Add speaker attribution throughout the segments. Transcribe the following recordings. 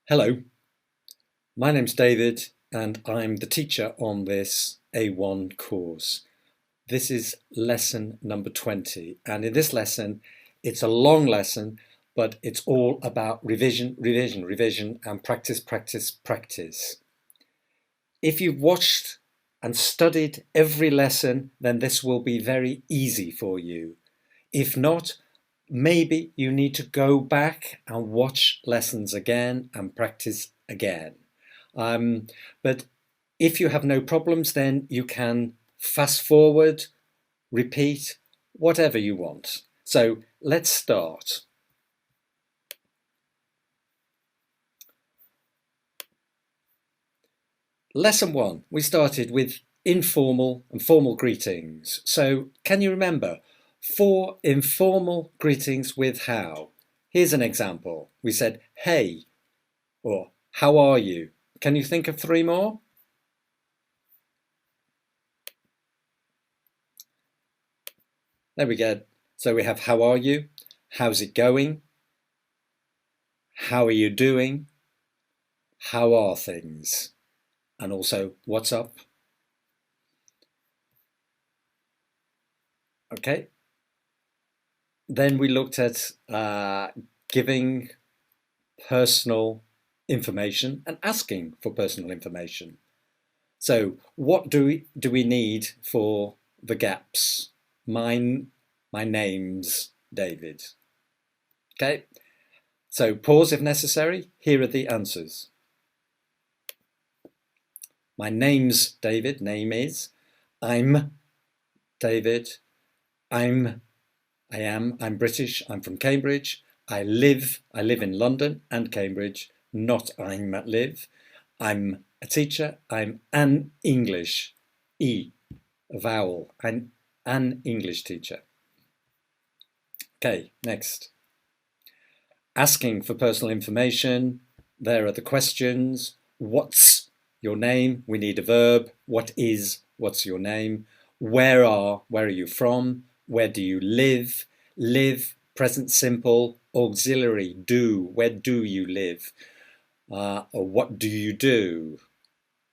Speaker 1: Hello, my name's David and I'm the teacher on this A1 course. This is lesson number 20, and in this lesson it's a long lesson, but it's all about revision, revision, revision and practice, practice, practice. If you've watched and studied every lesson, then this will be very easy for you. If not, maybe you need to go back and watch lessons again and practice again. But if you have no problems, then you can fast forward, repeat, whatever you want. So let's start. Lesson 1, we started with informal and formal greetings. So can you remember 4 informal greetings with how? Here's an example. We said, hey, or how are you? Can you think of 3 more? There we go. So we have how are you? How's it going? How are you doing? How are things? And also, what's up? Okay. Then we looked at giving personal information and asking for personal information. So what do we need for the gaps? My name's David. Okay. So pause if necessary. Here are the answers. My name's David, name is. I'm David. I'm British, I'm from Cambridge. I live in London and Cambridge, not I'm live. I'm a teacher, I'm an English, E, a vowel. I'm an English teacher. Okay, next. Asking for personal information. There are the questions. What's your name? We need a verb. What's your name? Where are you from? Where do you live? Live, present simple, auxiliary, do. Where do you live? Or what do you do?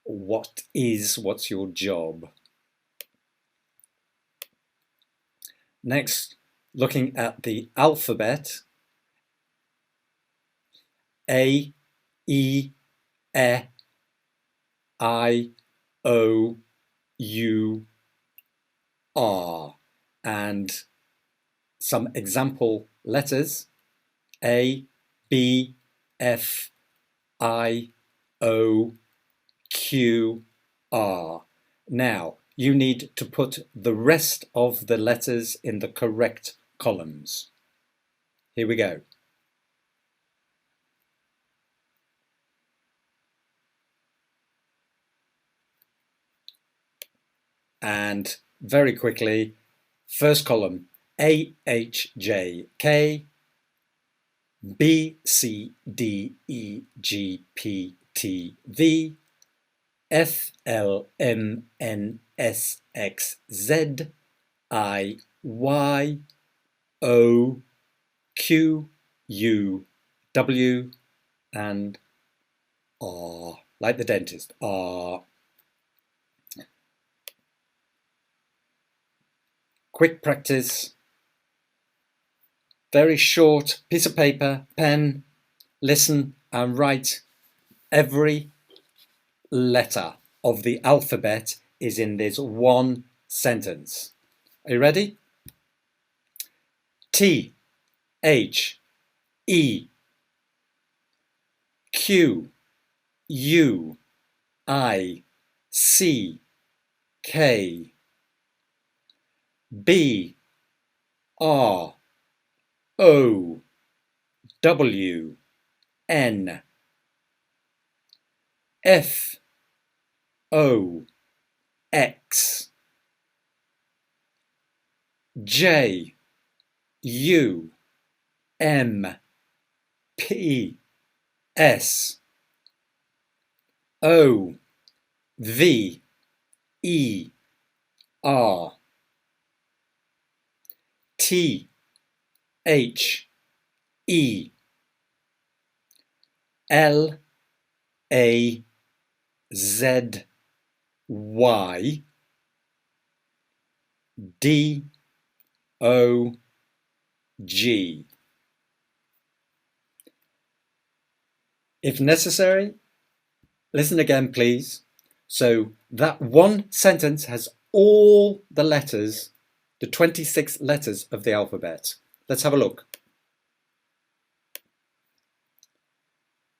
Speaker 1: What's your job? Next, looking at the alphabet. A, E, E, I, O, U, R, and some example letters: A, B, F, I, O, Q, R. Now, you need to put the rest of the letters in the correct columns. Here we go. And very quickly, first column, A, H, J, K, B, C, D, E, G, P, T, V, F, L, M, N, S, X, Z, I, Y, O, Q, U, W, and R, like the dentist, R. Quick practice. Very short piece of paper, pen, listen and write. Every letter of the alphabet is in this one sentence. Are you ready? T, H, E, Q, U, I, C, K, B, R, O, W, N, F, O, X, J, U, M, P, S, O, V, E, R, T, H, E, L A Z Y D O G. If necessary, listen again, please. So that one sentence has all the letters, the 26 letters of the alphabet. Let's have a look.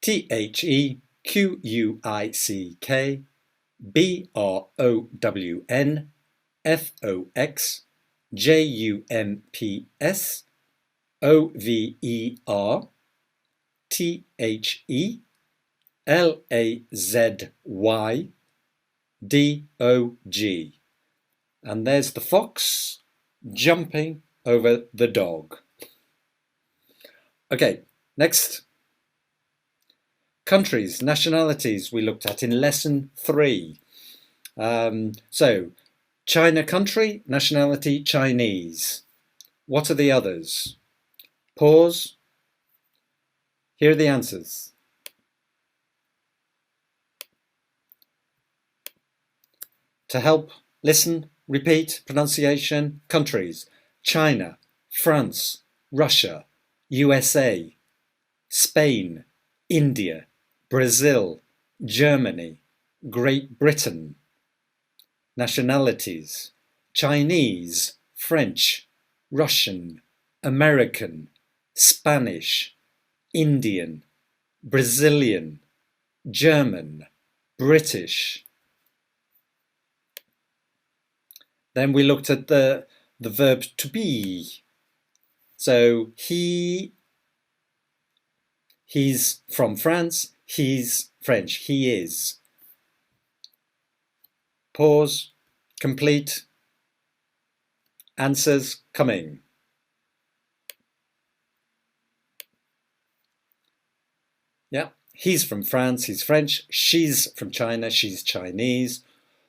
Speaker 1: THEQUICK BROWNFOX JUMPS OVER THELAZYDOG. And there's the fox jumping over the dog. Okay, next. Countries, nationalities we looked at in lesson 3. So, China country, nationality Chinese. What are the others? Pause. Here are the answers. To help, listen, repeat, pronunciation, countries. China, France, Russia, USA, Spain, India, Brazil, Germany, Great Britain. Nationalities: Chinese, French, Russian, American, Spanish, Indian, Brazilian, German, British. Then we looked at the verb to be. So he's from France, he's French, he is. Pause, complete, answers coming. Yeah, he's from France, he's French, she's from China, she's Chinese.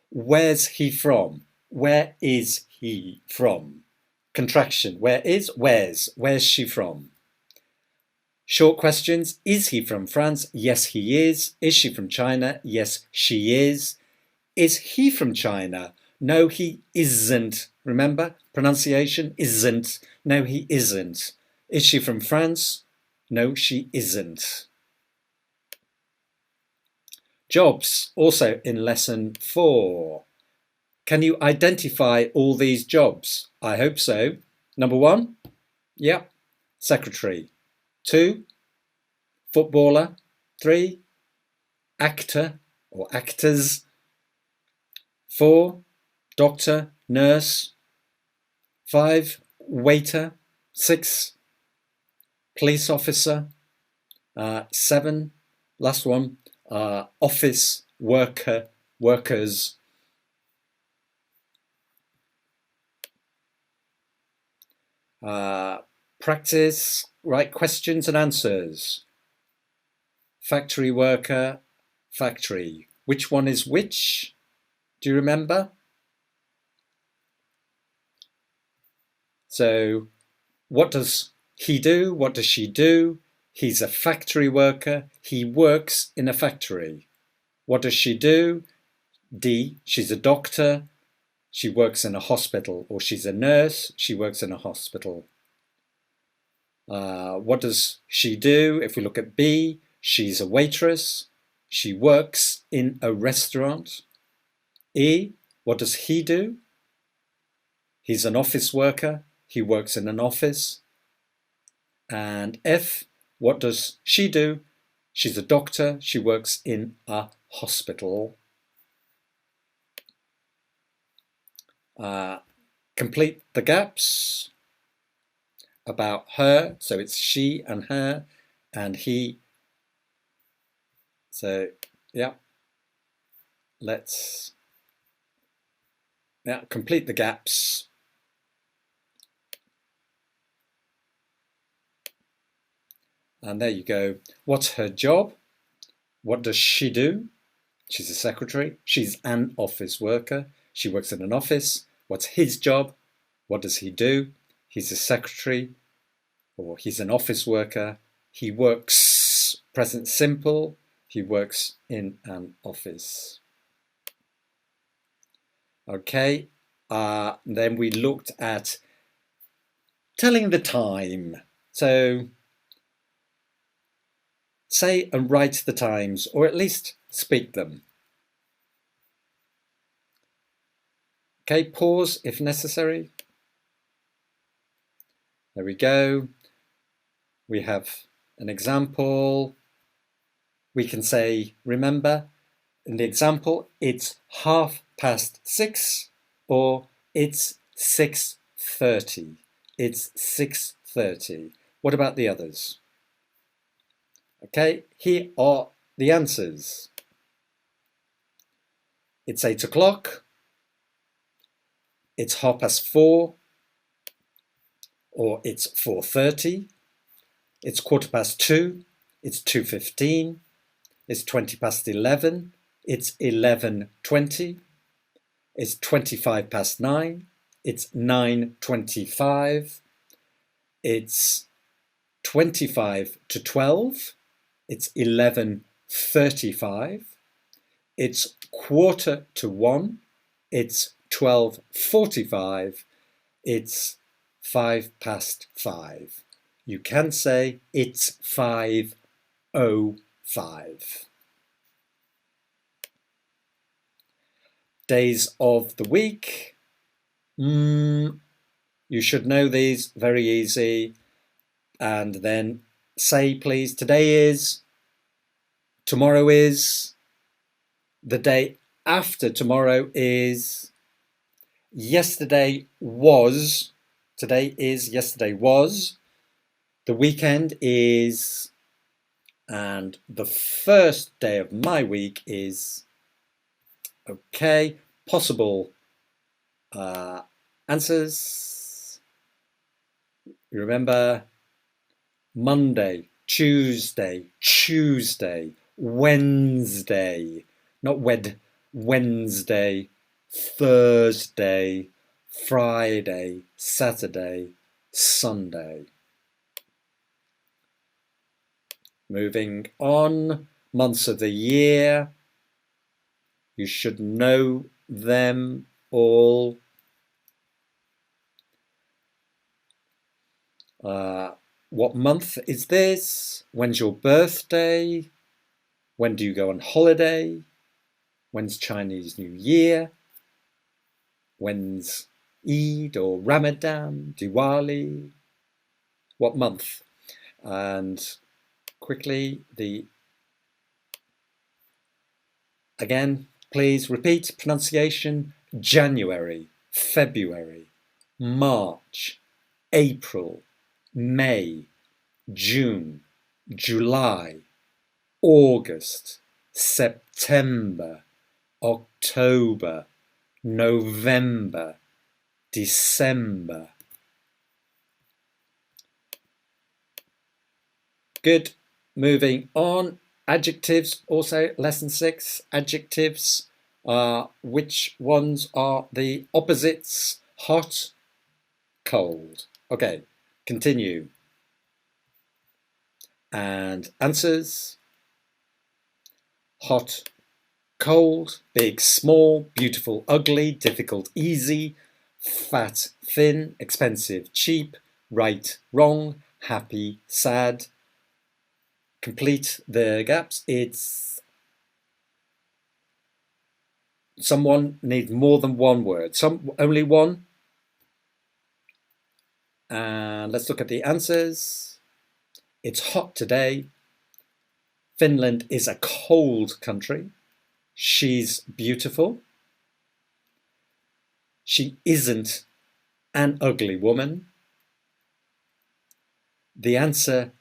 Speaker 1: Where's he from? Where is he from? Contraction, where is, where's she from? Short questions, is he from France? Yes, he is. Is she from China? Yes, she is. Is he from China? No, he isn't. Remember, pronunciation, isn't. No, he isn't. Is she from France? No, she isn't. Jobs, also in lesson 4. Can you identify all these jobs? I hope so. Number 1, yeah, secretary. 2, footballer. 3, actor or actors. 4, doctor, nurse. 5, waiter. 6, police officer. 7, last one, office worker, workers. Practice, write questions and answers. Factory worker, factory. Which one is which? Do you remember? So, what does he do? What does she do? He's a factory worker. He works in a factory. What does she do? D, she's a doctor. She works in a hospital. Or she's a nurse. She works in a hospital. What does she do? If we look at B, she's a waitress. She works in a restaurant. E, what does he do? He's an office worker. He works in an office. And F, what does she do? She's a doctor. She works in a hospital. Complete the gaps about her. So it's she and her and he. So, yeah, let's complete the gaps. And there you go. What's her job? What does she do? She's a secretary. She's an office worker. She works in an office. What's his job? What does he do? He's a secretary, or he's an office worker. He works present simple, he works in an office. Okay, then we looked at telling the time. So say and write the times, or at least speak them. Okay, pause if necessary. There we go. We have an example. We can say, remember, in the example, it's 6:30, or it's 6:30. It's 6:30. What about the others? Okay, here are the answers. It's 8 o'clock. It's 4:30, or it's 4:30. It's 2:15. It's 2:15. It's 11:20. It's 11:20. It's 9:25. It's 9:25. It's 25 to 12. It's 11:35. It's 1:15. It's 12:45. It's 5:05. You can say it's 5:05. Days of the week. You should know these, very easy. And then say, please, today is, tomorrow is, the day after tomorrow is, yesterday was, today is, yesterday was, the weekend is, and the first day of my week is. Okay, possible answers. Remember, Monday, Tuesday, Wednesday, not Wednesday, Thursday, Friday, Saturday, Sunday. Moving on, months of the year. You should know them all. What month is this? When's your birthday? When do you go on holiday? When's Chinese New Year? When's Eid or Ramadan, Diwali? What month? And quickly, again, please repeat pronunciation: January, February, March, April, May, June, July, August, September, October, November, December. Good. Moving on. Adjectives, also lesson 6. Adjectives. Which ones are the opposites? Hot, cold. Okay, continue. And answers. Hot, cold, big, small, beautiful, ugly, difficult, easy, fat, thin, expensive, cheap, right, wrong, happy, sad. Complete the gaps. It's someone needs more than one word. Only one. And let's look at the answers. It's hot today. Finland is a cold country. She's beautiful. She isn't an ugly woman. The answer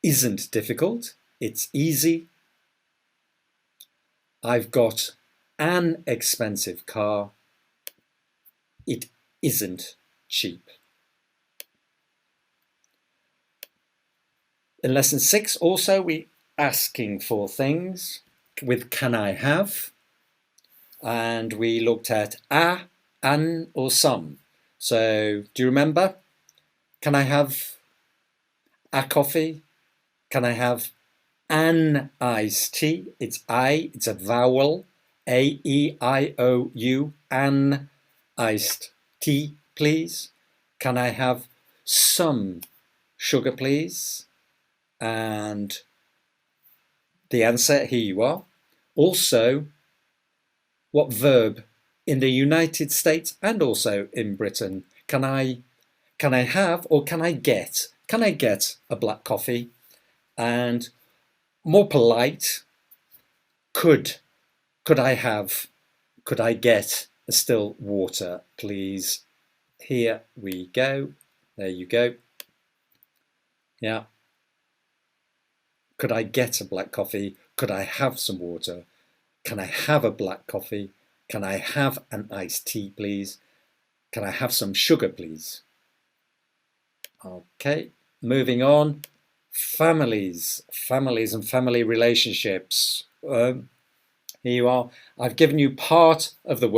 Speaker 1: isn't difficult. It's easy. I've got an expensive car. It isn't cheap. In lesson 6 also, we asking for things with can I have, and we looked at a, an, or some. So do you remember? Can I have a coffee? Can I have An iced tea. It's I, it's a vowel. A-E-I-O-U. An iced tea, please. Can I have some sugar, please? And the answer, here you are. Also, what verb in the United States and also in Britain can I have or can I get? Can I get a black coffee? And more polite, could I get a still water, please? Here we go. There you go. Yeah. Could I get a black coffee? Could I have some water? Can I have a black coffee? Can I have an iced tea, please? Can I have some sugar, please? Okay, moving on. Families and family relationships. Here you are. I've given you part of the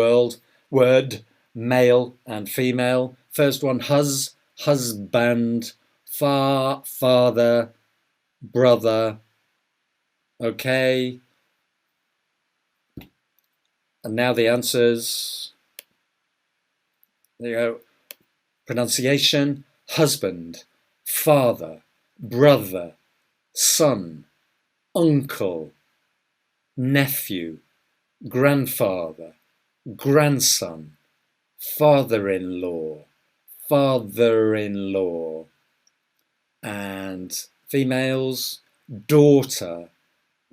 Speaker 1: word, male and female. First one, husband, father, brother. Okay. And now the answers. There you go. Pronunciation, husband, father, brother, son, uncle, nephew, grandfather, grandson, father-in-law, father-in-law, and females, daughter,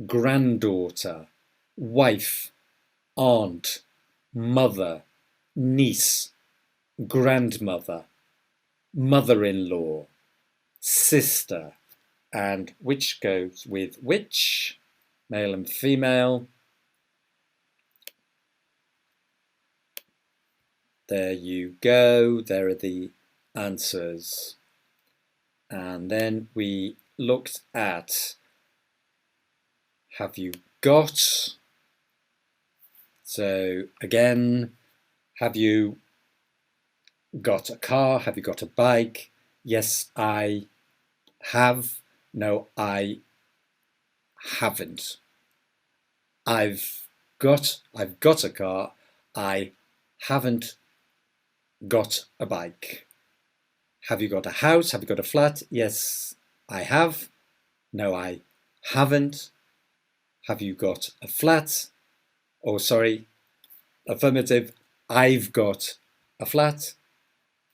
Speaker 1: granddaughter, wife, aunt, mother, niece, grandmother, mother-in-law, sister, and which goes with which, male and female. There you go, there are the answers. And then we looked at have you got. So again, have you got a car? Have you got a bike? Yes, I have. No, I haven't. I've got a car. I haven't got a bike. Have you got a house? Have you got a flat? Yes, I have. No, I haven't. Have you got a flat? Oh, sorry, affirmative, I've got a flat.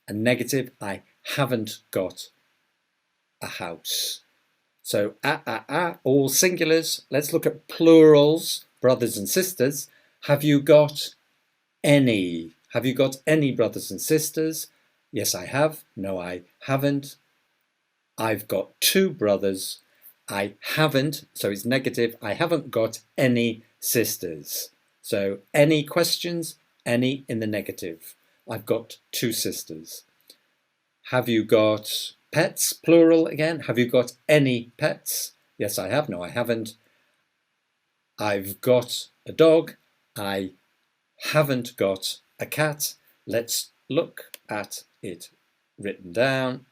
Speaker 1: And negative, I haven't got a house. So, all singulars. Let's look at plurals, brothers and sisters. Have you got any? Have you got any brothers and sisters? Yes, I have. No, I haven't. I've got two brothers. I haven't, so it's negative. I haven't got any sisters. So any questions? Any in the negative. I've got two sisters. Have you got pets? Plural again. Have you got any pets? Yes, I have. No, I haven't. I've got a dog. I haven't got a cat. Let's look at it written down.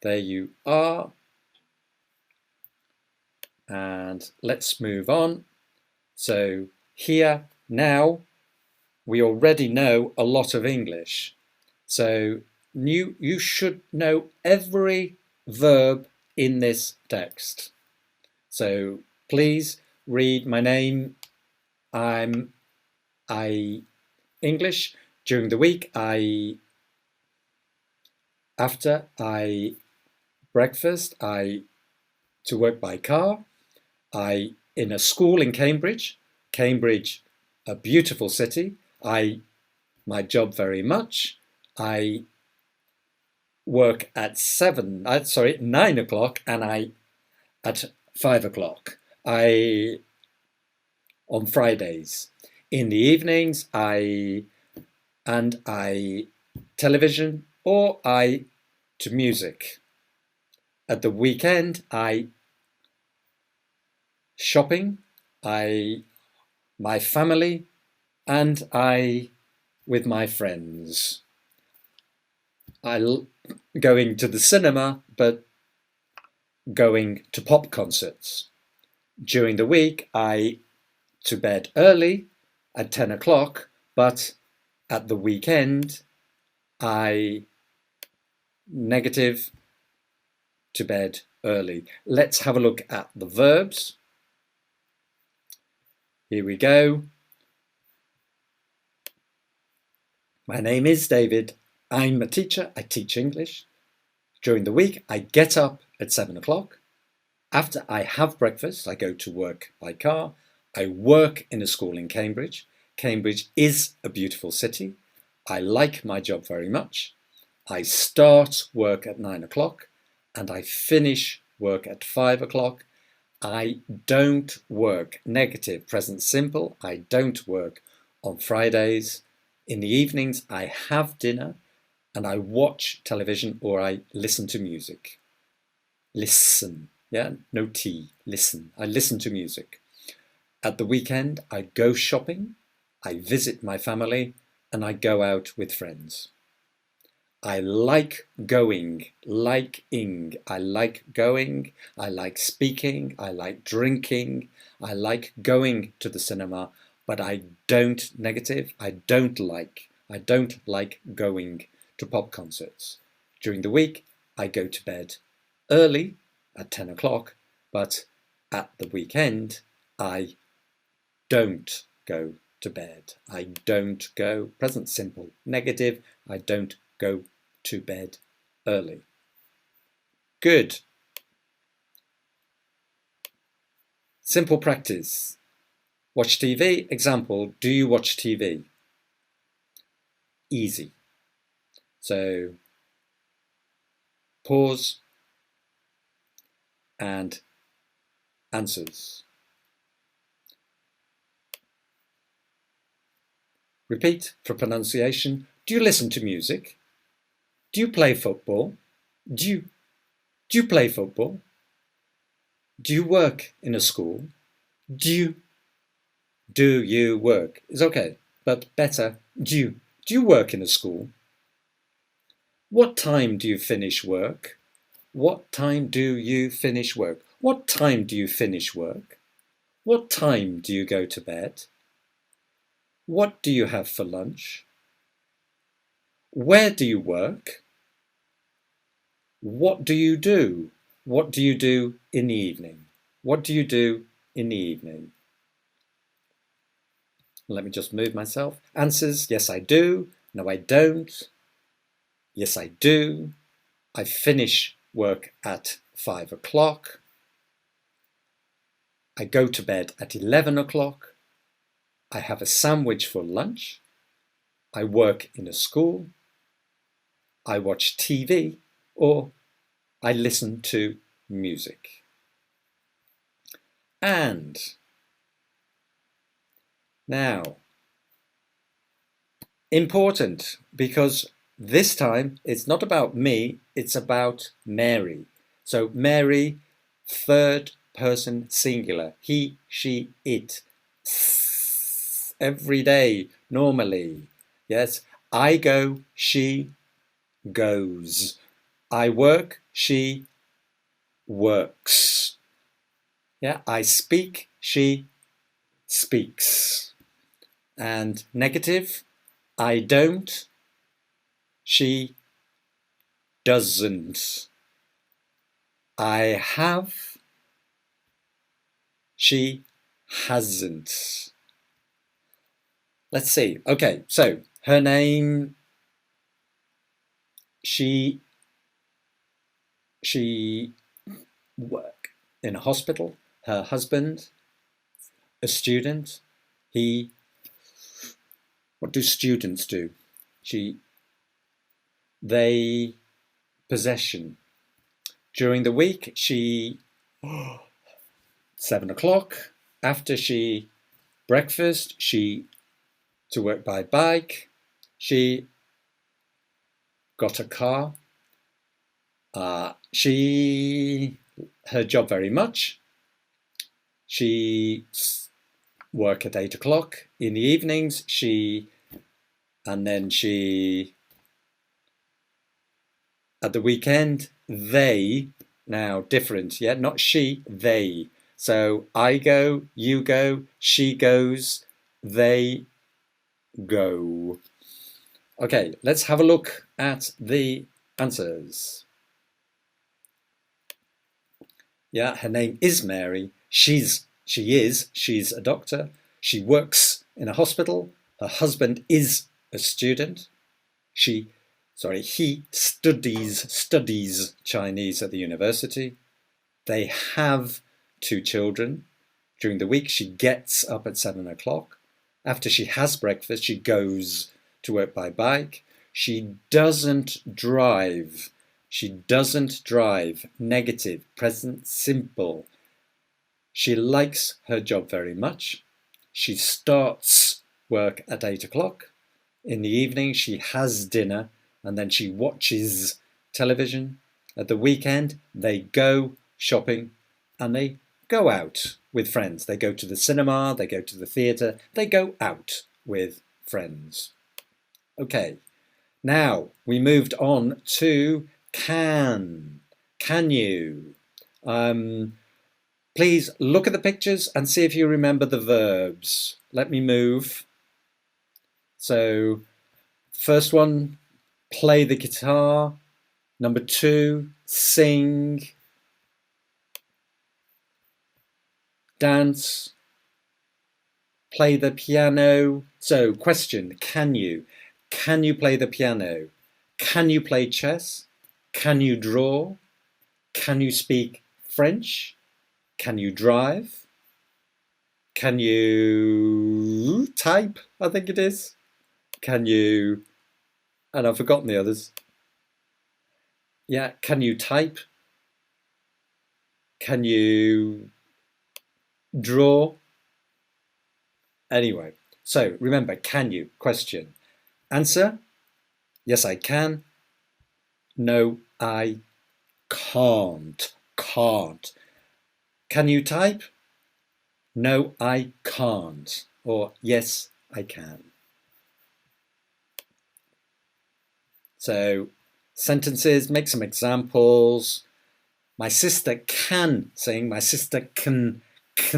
Speaker 1: There you are. And let's move on. So here now we already know a lot of English. So you should know every verb in this text. So please read my name. I English. During the week after I breakfast I to work by car. I in a school in Cambridge, a beautiful city. My job very much. I work at 9 o'clock and I at 5 o'clock. On Fridays. In the evenings I television or I to music. At the weekend I shopping, my family, and I with my friends. I going to the cinema, but going to pop concerts. During the week, I to bed early at 10 o'clock, but at the weekend, I negative to bed early. Let's have a look at the verbs. Here we go. My name is David. I'm a teacher. I teach English. During the week, I get up at 7 o'clock. After I have breakfast, I go to work by car. I work in a school in Cambridge. Cambridge is a beautiful city. I like my job very much. I start work at 9 o'clock and I finish work at 5 o'clock. I don't work, negative, present simple. I don't work on Fridays. In the evenings, I have dinner and I watch television or I listen to music. Listen, yeah, no T, listen. I listen to music. At the weekend, I go shopping, I visit my family, and I go out with friends. I like going, like-ing. I like going, I like speaking, I like drinking, I like going to the cinema, but I don't, negative, I don't like going to pop concerts. During the week, I go to bed early at 10 o'clock, but at the weekend, I don't go to bed. I don't go, present simple, negative, I don't go to bed early. Good. Simple practice. Watch TV. Example, do you watch TV? Easy. So pause and answers. Repeat for pronunciation. Do you listen to music? Do you play football? Do you play football? Do you work in a school? Do you work? It's okay, but better, do you work in a school? What time do you finish work? What time do you finish work? What time do you finish work? What time do you go to bed? What do you have for lunch? Where do you work? What do you do? What do you do in the evening? What do you do in the evening? Let me just move myself. Answers, yes I do, no I don't, yes I do, I finish work at 5 o'clock, I go to bed at 11 o'clock, I have a sandwich for lunch, I work in a school, I watch TV, or I listen to music. And now, important, because this time it's not about me, it's about Mary. So Mary, third person singular, he, she, it. Every day, normally. Yes, I go, she goes. I work, she works. Yeah, I speak, she speaks. And negative, I don't, she doesn't. I have, she hasn't. Let's see. Okay, so her name, she work in a hospital. Her husband, a student. He, what do students do? They, possession. During the week, she, 7 o'clock. After she breakfast, she to work by bike. She got a car. She, her job very much. She work at 8 o'clock in the evenings. And then she, at the weekend, they Now, different, yeah, not she, they. So I go, you go, she goes, they go. Okay, let's have a look at the answers. Yeah, her name is Mary. She's a doctor. She works in a hospital. Her husband is a student. He studies Chinese at the university. They have 2 children. During the week, she gets up at 7 o'clock. After she has breakfast, she goes to work by bike. She doesn't drive. She doesn't drive. Negative, present simple. She likes her job very much. She starts work at 8 o'clock. In the evening, she has dinner and then she watches television. At the weekend, they go shopping and they go out with friends. They go to the cinema, they go to the theatre, they go out with friends. Okay, now we moved on to can. Can you? Please look at the pictures and see if you remember the verbs. Let me move. So, first one, play the guitar. Number 2, sing. Dance. Play the piano. So, question, can you? Can you play the piano? Can you play chess? Can you draw? Can you speak French? Can you drive? Can you type? I think it is. Can you, and I've forgotten the others. Yeah, can you type? Can you draw? Anyway, so remember, can you? Question. Answer, yes, I can. No, I can't. Can't. Can you type? No, I can't. Or yes, I can. So sentences, make some examples. My sister can sing. My sister can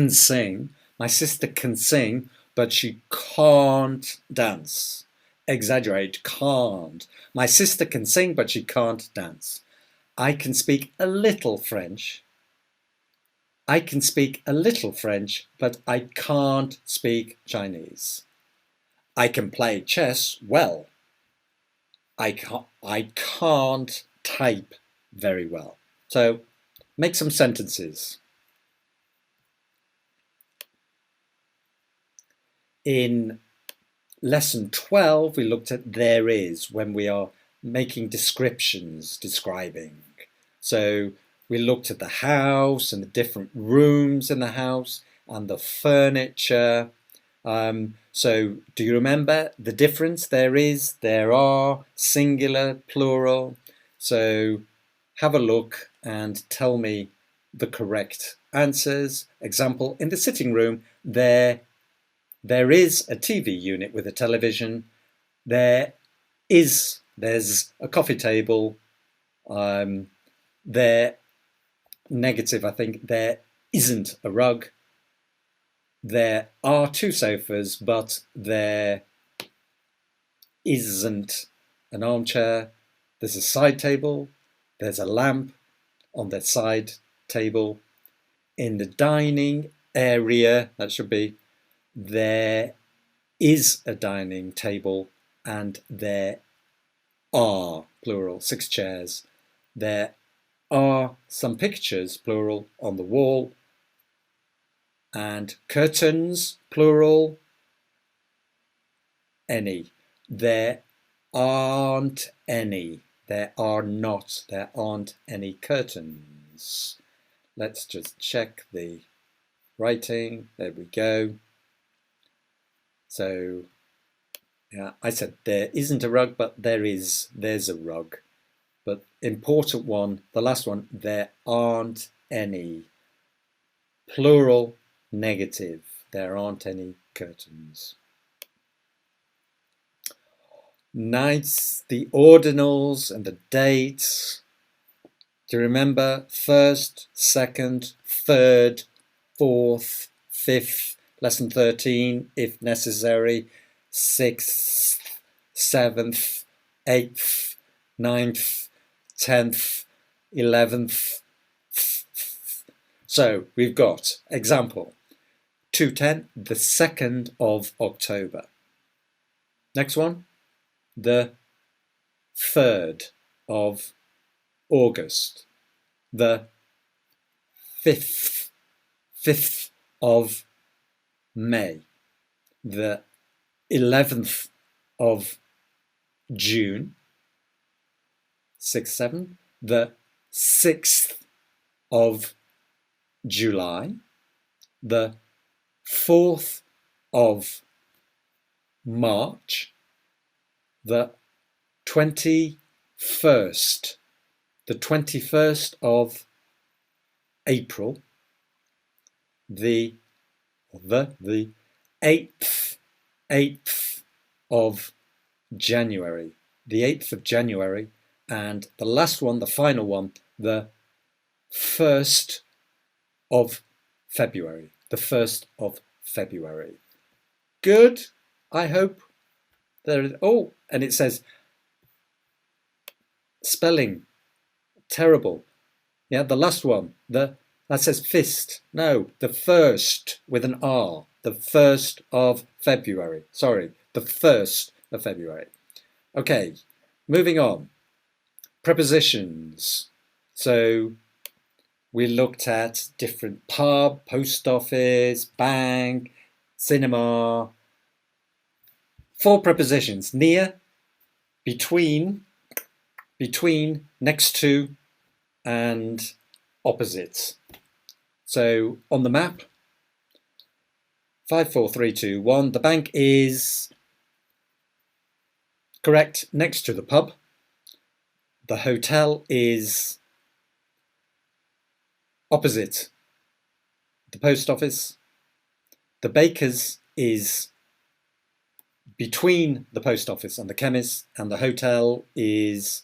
Speaker 1: sing. My sister can sing, but she can't dance. Exaggerate, can't. My sister can sing, but she can't dance. I can speak a little French. I can speak a little French, but I can't speak Chinese. I can play chess well. I can't type very well. So make some sentences. In lesson 12, we looked at there is when we are making descriptions, describing. So we looked at the house and the different rooms in the house and the furniture. So do you remember the difference? There is, there are, singular, plural. So have a look and tell me the correct answers. Example, in the sitting room, there is a TV unit with a television. There's a coffee table. There, negative, I think, there isn't a rug. There are 2 sofas, but there isn't an armchair. There's a side table. There's a lamp on the side table. In the dining area, that should be, there is a dining table and there are, plural, 6 chairs. There are some pictures, plural, on the wall. And curtains, plural, any. There aren't any. There are not. There aren't any curtains. Let's just check the writing. There we go. So, yeah, I said there isn't a rug, but there's a rug. But important one, the last one, there aren't any. Plural, negative. There aren't any curtains. Nice, the ordinals and the dates. Do you remember first, second, third, fourth, fifth, lesson 13, if necessary, sixth, seventh, eighth, ninth, 10th, 11th. So we've got example 210, the 2nd of October. Next one, the 3rd of August. The 5th of May. The 11th of June. 6, 7. The 6th of July. The 4th of March. The 21st. The 21st of April. The 8th of January. The 8th of January. And the last one, the final one, the 1st of February. The 1st of February. Good, I hope. Oh, and it says spelling terrible. Yeah, the last one, that says fist. No, the 1st with an R. The 1st of February. Sorry, the 1st of February. Okay, moving on. Prepositions. So we looked at different pub, post office, bank, cinema. 4 prepositions: near, between, next to, and opposite. So on the map, 5, 4, 3, 2, 1. The bank is correct, next to the pub. The hotel is opposite the post office. The baker's is between the post office and the chemist, and the hotel is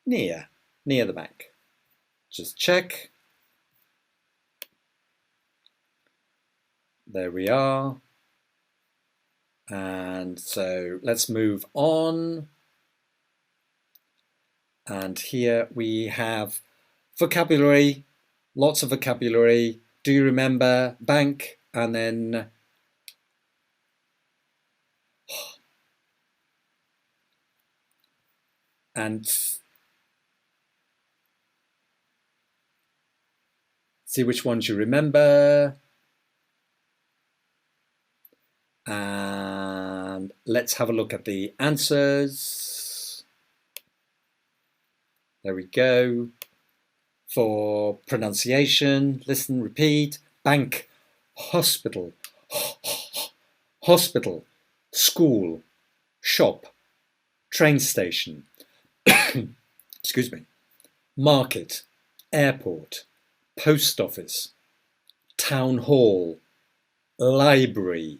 Speaker 1: near the bank. Just check. There we are. And so let's move on. And here we have vocabulary, lots of vocabulary. Do you remember bank and then and see which ones you remember. And let's have a look at the answers. There we go. For pronunciation, listen, repeat. Bank, hospital, hospital, school, shop, train station, excuse me, market, airport, post office, town hall, library,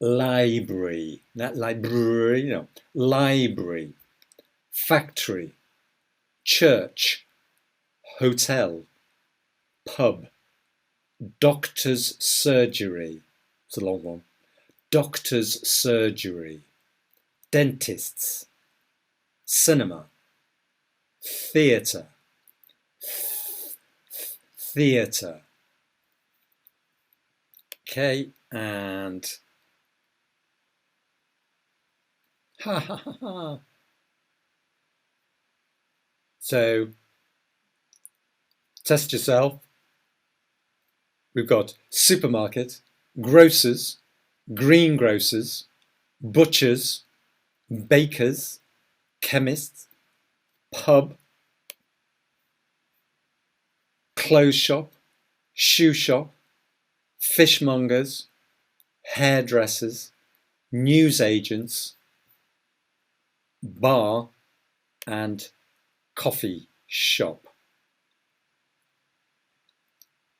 Speaker 1: not library, no, library, factory, church, hotel, pub, doctor's surgery. It's a long one. Doctor's surgery, dentists, cinema, theatre, theatre. Okay, and ha ha ha ha. So test yourself. We've got supermarket, grocers, greengrocers, butchers, bakers, chemists, pub, clothes shop, shoe shop, fishmongers, hairdressers, newsagents, bar, and coffee shop.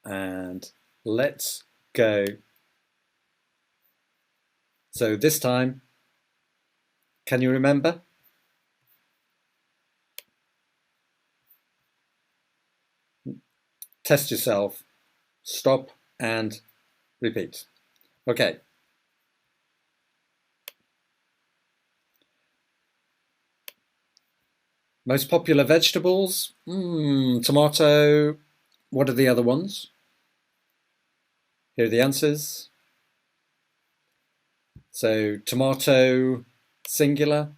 Speaker 1: And let's go. So this time, can you remember? test yourself, stop and repeat. Okay. Most popular vegetables? Tomato. What are the other ones? Here are the answers. So tomato, singular.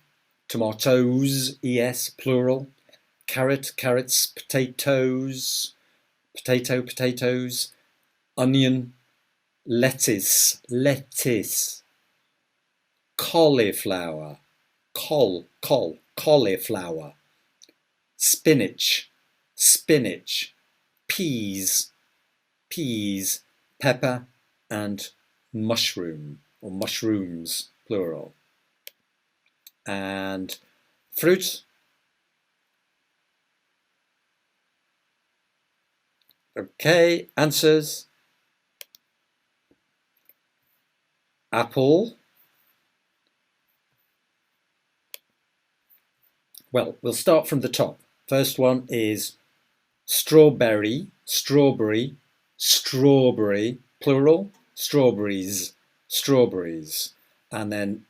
Speaker 1: Tomatoes, ES, plural. Carrot, carrots. Potatoes, potato, potatoes. Onion, lettuce, lettuce. Cauliflower, cauliflower. Spinach, spinach. Peas, peas. Pepper and mushroom, or mushrooms, plural. And fruit. Okay, answers. Apple. Well, we'll start from the top. First one is strawberry, strawberry, strawberry, plural, strawberries, strawberries. And then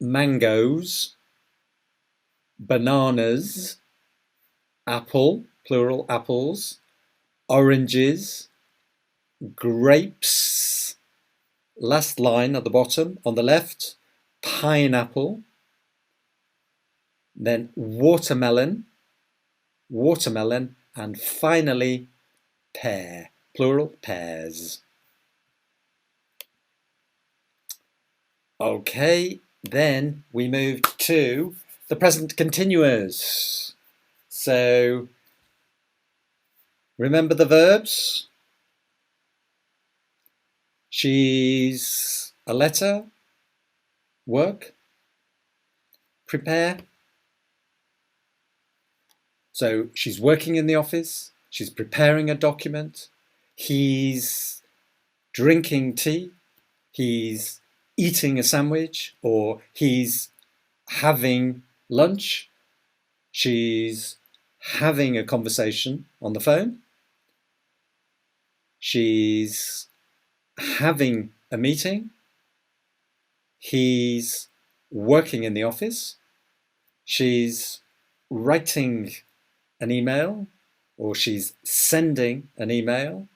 Speaker 1: mangoes, bananas, apple, plural, apples, oranges, grapes, last line at the bottom on the left, pineapple, then watermelon, watermelon, and finally pear, plural, pears. Okay, then we moved to the present continuous. So remember the verbs? She's a letter, work, prepare. So she's working in the office, she's preparing a document, he's drinking tea, he's eating a sandwich, or he's having lunch, she's having a conversation on the phone, she's having a meeting, he's working in the office, she's writing an email, or she's sending an email,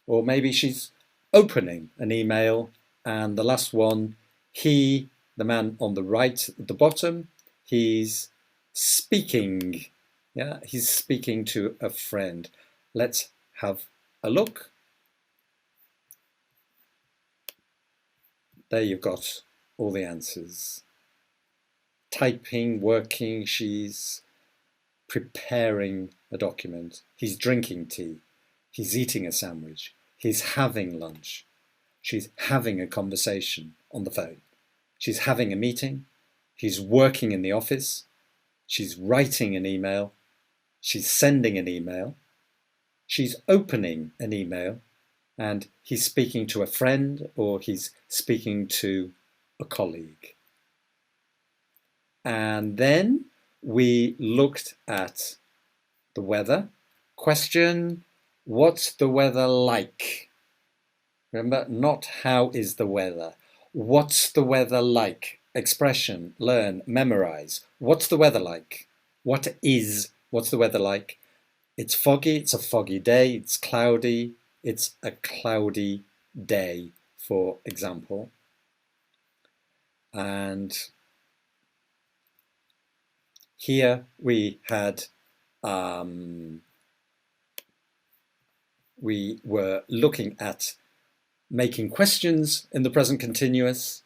Speaker 1: or maybe she's opening an email. And the last one, he, the man on the right at the bottom, he's speaking. Yeah, he's speaking to a friend. Let's have a look. There you've got all the answers. Typing, working, she's preparing a document, he's drinking tea, he's eating a sandwich, he's having lunch, she's having a conversation on the phone, she's having a meeting, he's working in the office, she's writing an email, she's sending an email, she's opening an email, and he's speaking to a friend, or he's speaking to a colleague. And then we looked at the weather. Question, what's the weather like? Remember, not how is the weather. What's the weather like? Expression, learn, memorize. What's the weather like? What's the weather like? It's foggy, it's a foggy day. It's cloudy, it's a cloudy day, for example. And here we had, we were looking at making questions in the present continuous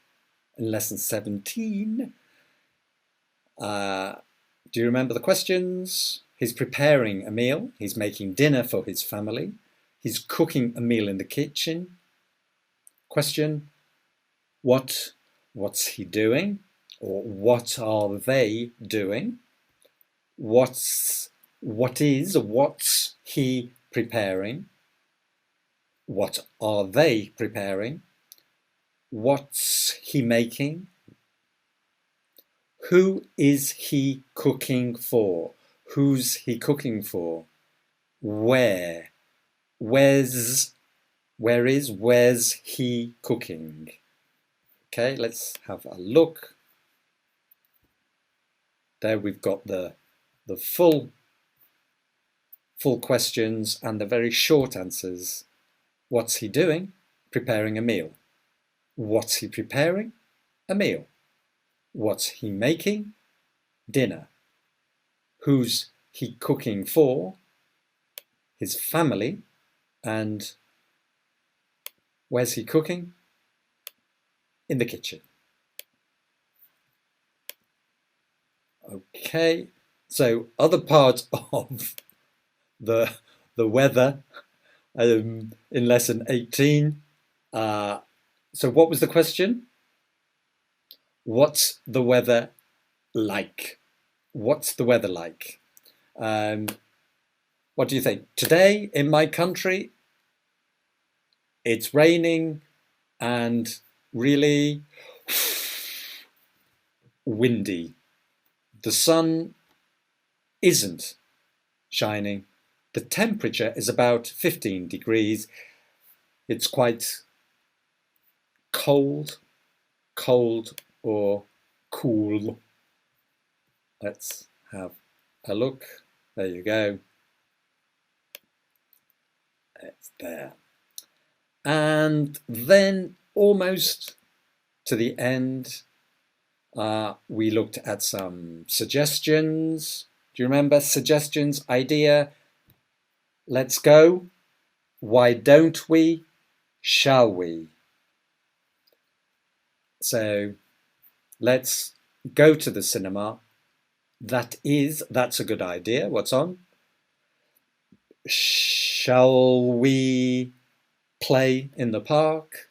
Speaker 1: in lesson 17. Do you remember the questions? He's preparing a meal. He's making dinner for his family. He's cooking a meal in the kitchen. Question, what's he doing? Or what are they doing? What's he preparing? What are they preparing? What's he making? Who is he cooking for? Who's he cooking for? Where? where's he cooking? Okay, let's have a look. There we've got the full questions and the very short answers. What's he doing? Preparing a meal. What's he preparing? A meal. What's he making? Dinner. Who's he cooking for? His family. And where's he cooking? In the kitchen. Okay, so other parts of the weather in lesson 18. So what was the question? What's the weather like? What's the weather like? What do you think? Today in my country, it's raining and really windy. The sun isn't shining. The temperature is about 15 degrees. It's quite cold or cool. Let's have a look. There you go. It's there. And then almost to the end, we looked at some suggestions. Do you remember suggestions? Idea. Let's go. Why don't we? Shall we? So let's go to the cinema. That's a good idea. What's on? Shall we play in the park?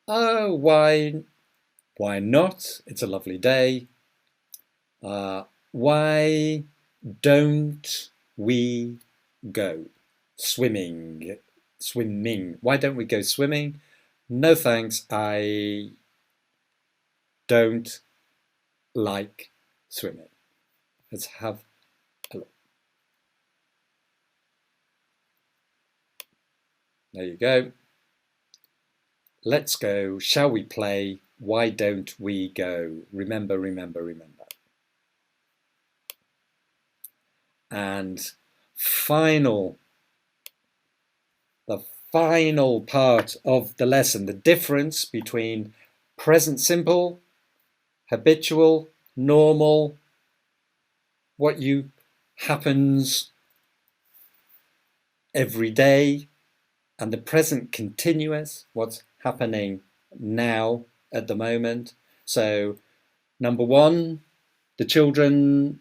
Speaker 1: Oh, why not? It's a lovely day. Why don't we go swimming? Why don't we go swimming? No thanks, I don't like swimming. Let's have a look. There you go. Let's go. Shall we play? Why don't we go? Remember, remember, remember. And the final part of the lesson, the difference between present simple, habitual, normal, what happens every day, and the present continuous, what's happening now at the moment. So number one, the children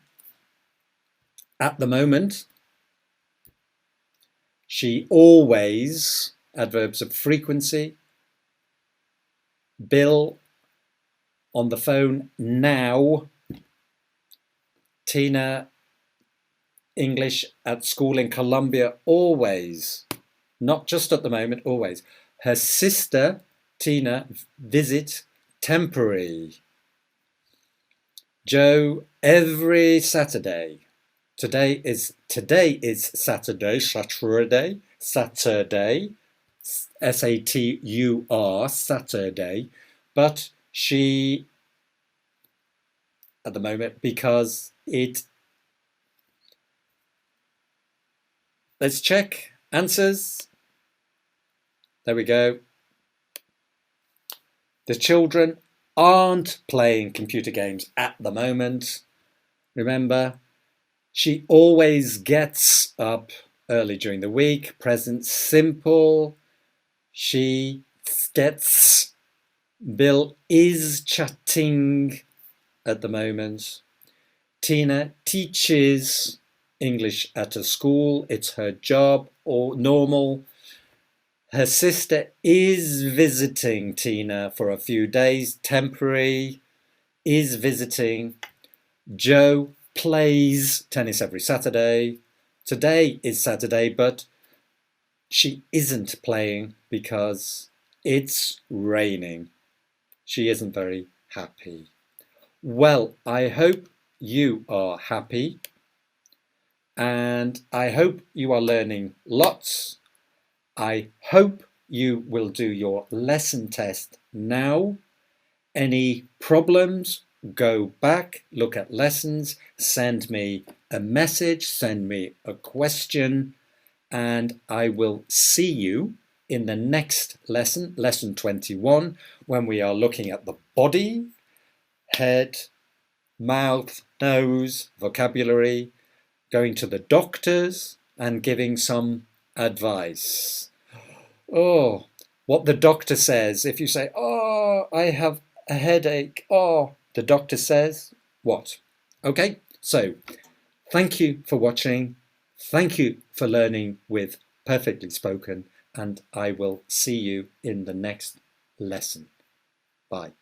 Speaker 1: at the moment. She always, adverbs of frequency. Bill on the phone now. Tina, English at school in Colombia, always. Not just at the moment, always. Her sister, Tina, visit, temporary. Joe, every Saturday. Today is Saturday, Saturday, S-A-T-U-R, Saturday, but she, at the moment, because let's check answers. There we go. The children aren't playing computer games at the moment. Remember, she always gets up early during the week. Present simple. She gets. Bill is chatting at the moment. Tina teaches English at a school. It's her job, or normal. Her sister is visiting Tina for a few days. Temporary. Is visiting. Joe plays tennis every Saturday. Today is Saturday, but she isn't playing because it's raining. She isn't very happy. Well, I hope you are happy, and I hope you are learning lots. I hope you will do your lesson test now. Any problems, go back, look at lessons, send me a message, send me a question, and I will see you in the next lesson, lesson 21, when we are looking at the body, head, mouth, nose, vocabulary, going to the doctors and giving some advice. Oh, what the doctor says. If you say, oh, I have a headache. Oh, the doctor says what? Okay, so thank you for watching. Thank you for learning with Perfectly Spoken, and I will see you in the next lesson. Bye.